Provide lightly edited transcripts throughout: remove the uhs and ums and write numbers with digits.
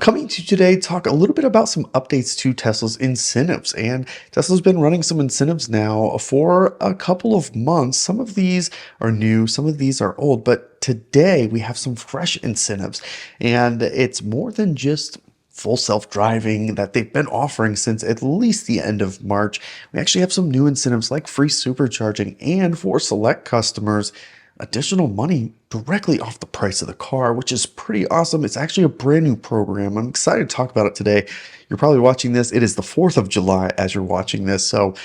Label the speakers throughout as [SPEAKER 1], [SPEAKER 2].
[SPEAKER 1] Coming to you today, talk a little bit about some updates to Tesla's incentives. And Tesla's been running some incentives now for a couple of months. Some of these are new, some of these are old, but today we have some fresh incentives. And it's more than just full self-driving that they've been offering since at least the end of March. We actually have some new incentives like free supercharging, and for select customers, additional money directly off the price of the car, which is pretty awesome. It's actually a brand new program. I'm excited to talk about it today. You're probably watching this. It is the 4th of July as you're watching this. So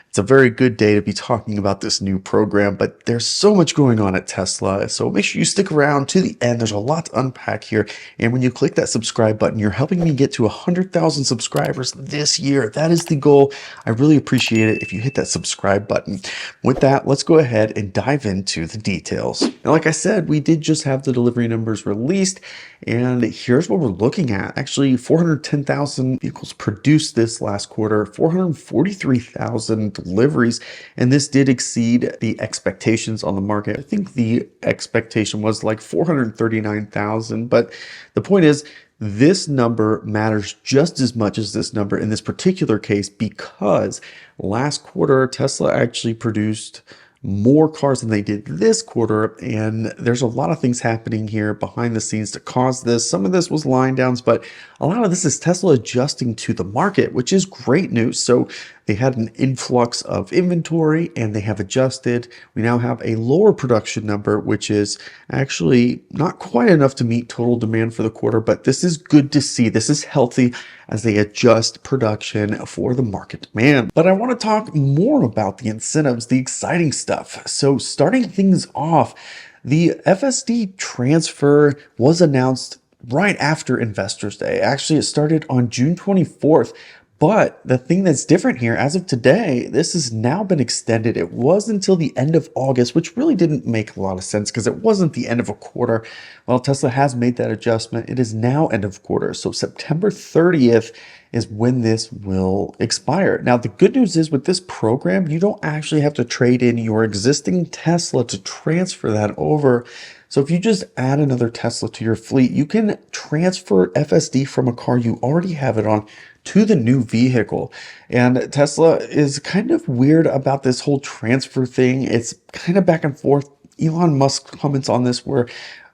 [SPEAKER 1] it's a very good day to be talking about this new program, but there's so much going on at Tesla. So make sure you stick around to the end. There's a lot to unpack here. And when you click that subscribe button, you're helping me get to 100,000 subscribers this year. That is the goal. I really appreciate it if you hit that subscribe button. With that, let's go ahead and dive into the details. Now, like I said, we did just have the delivery numbers released, and here's what we're looking at. Actually, 410,000 vehicles produced this last quarter, 443,000 deliveries, and this did exceed the expectations on the market. I think the expectation was like 439,000, but the point is, this number matters just as much as this number in this particular case, because last quarter Tesla actually produced more cars than they did this quarter, and there's a lot of things happening here behind the scenes to cause this. Some of this was line downs, but a lot of this is Tesla adjusting to the market, which is great news. So they had an influx of inventory and they have adjusted. We now have a lower production number, which is actually not quite enough to meet total demand for the quarter, but this is good to see. This is healthy as they adjust production for the market demand. But I want to talk more about the incentives, the exciting stuff. So starting things off, the FSD transfer was announced right after Investors Day. Actually, it started on June 24th. But the thing that's different here, as of today, this has now been extended. It was until the end of August, which really didn't make a lot of sense because it wasn't the end of a quarter. Well, Tesla has made that adjustment. It is now end of quarter. So September 30th is when this will expire. Now, the good news is with this program, you don't actually have to trade in your existing Tesla to transfer that over. So if you just add another Tesla to your fleet, you can transfer FSD from a car you already have it on to the new vehicle. And Tesla is kind of weird about this whole transfer thing. It's kind of back and forth. Elon Musk comments on this where,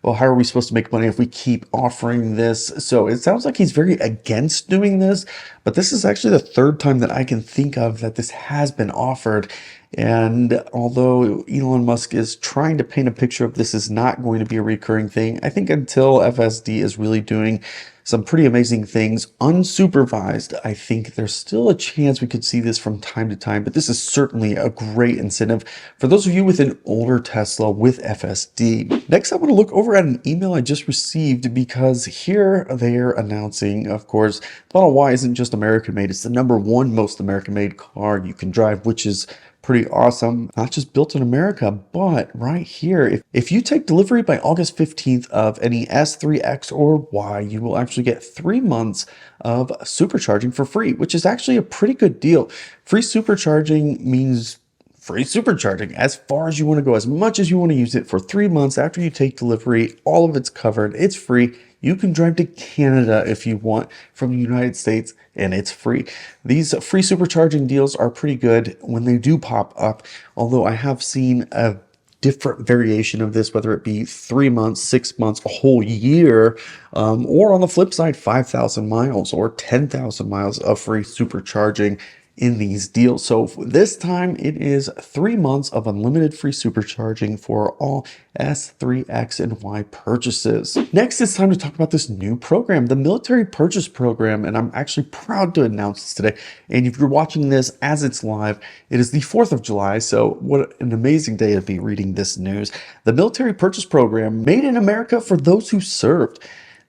[SPEAKER 1] well, how are we supposed to make money if we keep offering this? So it sounds like he's very against doing this, but this is actually the third time that I can think of that this has been offered. And although Elon Musk is trying to paint a picture of this is not going to be a recurring thing, I think until FSD is really doing some pretty amazing things unsupervised, I think there's still a chance we could see this from time to time, but this is certainly a great incentive for those of you with an older Tesla with FSD. Next, I want to look over at an email I just received, because here they're announcing, of course, Model Y isn't just American made, it's the #1 most American made car you can drive, which is pretty awesome. Not just built in America, but right here, if you take delivery by August 15th of any S, 3X, or Y, you will actually get 3 months of supercharging for free, which is actually a pretty good deal. Free supercharging means free supercharging as far as you want to go, as much as you want to use it for 3 months after you take delivery. All of it's covered. It's free. You can drive to Canada if you want from the United States, and it's free. These free supercharging deals are pretty good when they do pop up, although I have seen a different variation of this, whether it be 3 months, 6 months, a whole year, or on the flip side, 5,000 miles or 10,000 miles of free supercharging in these deals. So this time it is 3 months of unlimited free supercharging for all S, 3X, and Y purchases. Next, it's time to talk about this new program, the military purchase program, and I'm actually proud to announce this today. And if you're watching this as it's live, it is the 4th of July, so what an amazing day to be reading this news. The military purchase program, made in America for those who served.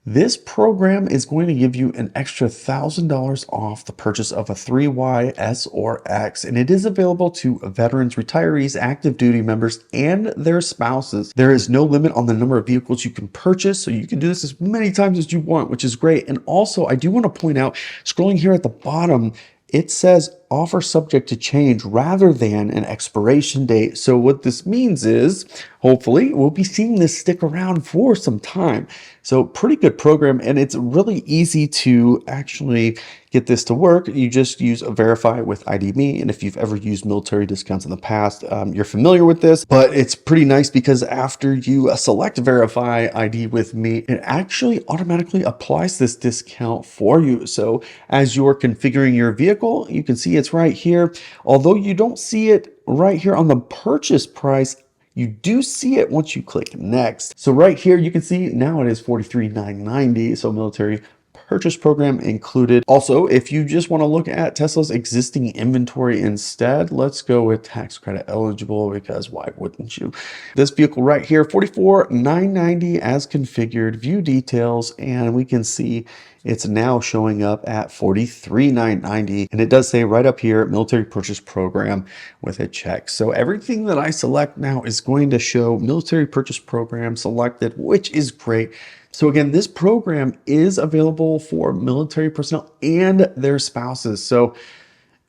[SPEAKER 1] This program is going to give you an extra $1,000 off the purchase of a 3Y, S, or X, and it is available to veterans, retirees, active duty members, and their spouses. There is no limit on the number of vehicles you can purchase, so you can do this as many times as you want, which is great. And also, I do want to point out, scrolling here at the bottom, it says offer subject to change rather than an expiration date. So what this means is, Hopefully, we'll be seeing this stick around for some time. So pretty good program, and it's really easy to actually get this to work. You just use a verify with ID.me, and if you've ever used military discounts in the past, you're familiar with this, but it's pretty nice because after you select verify ID with me, it actually automatically applies this discount for you. So as you're configuring your vehicle, you can see it's right here. Although you don't see it right here on the purchase price, you do see it once you click next. So right here, you can see now it is $43,990. So military purchase program included. Also, if you just want to look at Tesla's existing inventory instead, let's go with tax credit eligible, because why wouldn't you? This vehicle right here, $44,990 as configured, view details, and we can see it's now showing up at $43,990. And it does say right up here, military purchase program with a check. So everything that I select now is going to show military purchase program selected, which is great. So again, this program is available for military personnel and their spouses. So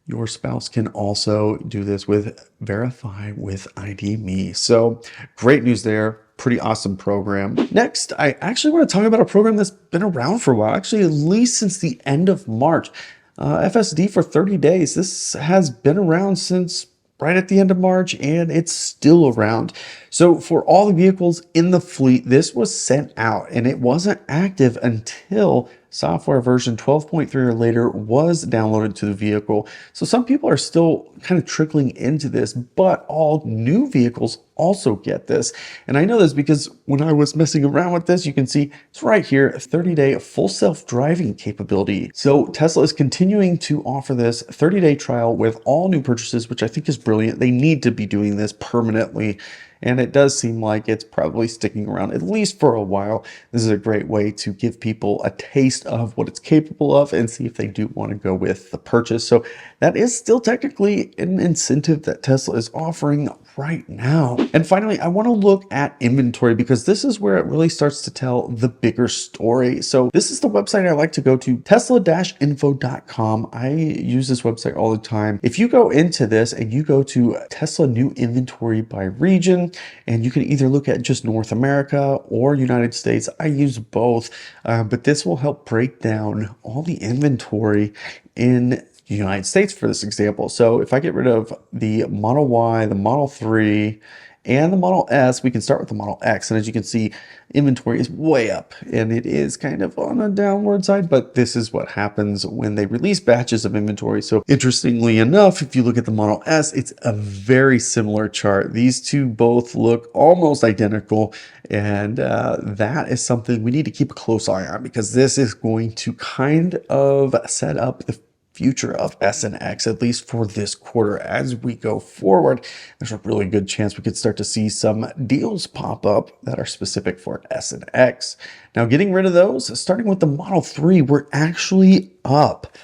[SPEAKER 1] your spouse can also do this with Verify with ID.me. So great news there. Pretty awesome program. Next, I actually want to talk about a program that's been around for a while, actually at least since the end of March. FSD for 30 days. This has been around since right at the end of March, and it's still around. So for all the vehicles in the fleet, this was sent out, and it wasn't active until software version 12.3 or later was downloaded to the vehicle. So some people are still kind of trickling into this, but all new vehicles also get this. And I know this because when I was messing around with this, you can see it's right here, 30-day full self-driving capability. So Tesla is continuing to offer this 30-day trial with all new purchases, which I think is brilliant. They need to be doing this permanently. And it does seem like it's probably sticking around at least for a while. This is a great way to give people a taste of what it's capable of and see if they do want to go with the purchase. So that is still technically an incentive that Tesla is offering right now. And finally, I want to look at inventory, because this is where it really starts to tell the bigger story. So this is the website I like to go to, tesla-info.com. I use this website all the time. If you go into this and you go to Tesla new inventory by region, and you can either look at just North America or United States. I use both, but this will help break down all the inventory in the United States for this example. So if I get rid of the Model Y, the Model 3, and the Model S, we can start with the Model X. And as you can see, inventory is way up, and it is kind of on a downward side, but this is what happens when they release batches of inventory. So interestingly enough, if you look at the Model S, it's a very similar chart. These two both look almost identical, and that is something we need to keep a close eye on, because this is going to kind of set up the future of S and X, at least for this quarter. As we go forward, there's a really good chance we could start to see some deals pop up that are specific for S and X. Now, getting rid of those, starting with the Model 3, we're actually up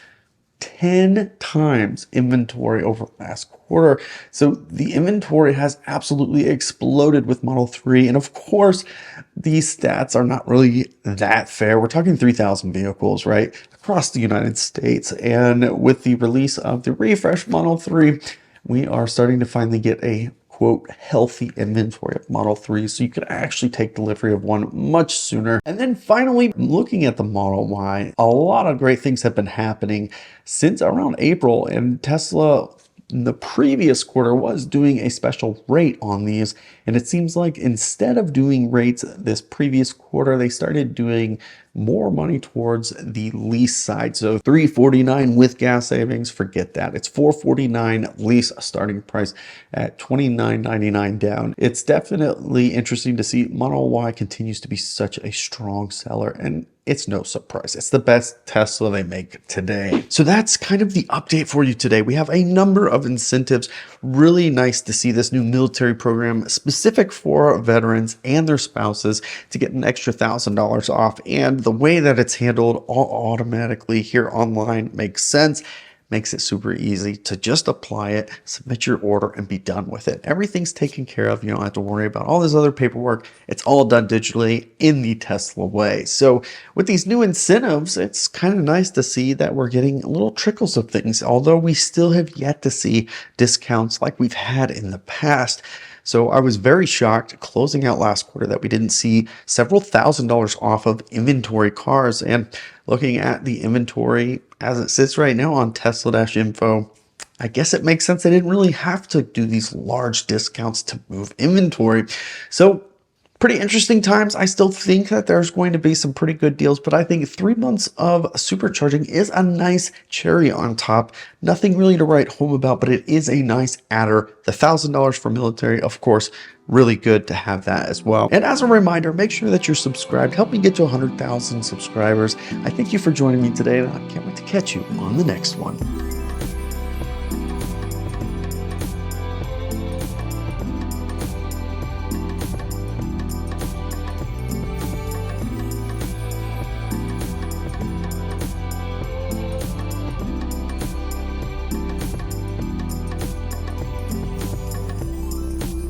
[SPEAKER 1] 10 times inventory over last quarter. So the inventory has absolutely exploded with Model 3. And of course, these stats are not really that fair. We're talking 3,000 vehicles, right, across the United States. And with the release of the refresh Model 3, we are starting to finally get a quote healthy inventory of Model 3, so you can actually take delivery of one much sooner. And then finally, looking at the Model Y, a lot of great things have been happening since around April, and Tesla in the previous quarter was doing a special rate on these. And it seems like instead of doing rates this previous quarter, they started doing more money towards the lease side. So $349 with gas savings, forget that. It's $449 lease starting price at $29.99 down. It's definitely interesting to see Model Y continues to be such a strong seller, and it's no surprise. It's the best Tesla they make today. So that's kind of the update for you today. We have a number of incentives. Really nice to see this new military program specific for veterans and their spouses to get an extra $1,000 off. And the way that it's handled all automatically here online makes sense. Makes it super easy to just apply it, submit your order, and be done with it. Everything's taken care of. You don't have to worry about all this other paperwork. It's all done digitally in the Tesla way. So with these new incentives, it's kind of nice to see that we're getting little trickles of things, although we still have yet to see discounts like we've had in the past. So I was very shocked closing out last quarter that we didn't see several $1,000s off of inventory cars. And looking at the inventory as it sits right now on Tesla-info, I guess it makes sense they didn't really have to do these large discounts to move inventory. So pretty interesting times. I still think that there's going to be some pretty good deals, but I think 3 months of supercharging is a nice cherry on top. Nothing really to write home about, but it is a nice adder. The $1,000 for military, of course, really good to have that as well. And as a reminder, make sure that you're subscribed. Help me get to 100,000 subscribers. I thank you for joining me today, and I can't wait to catch you on the next one.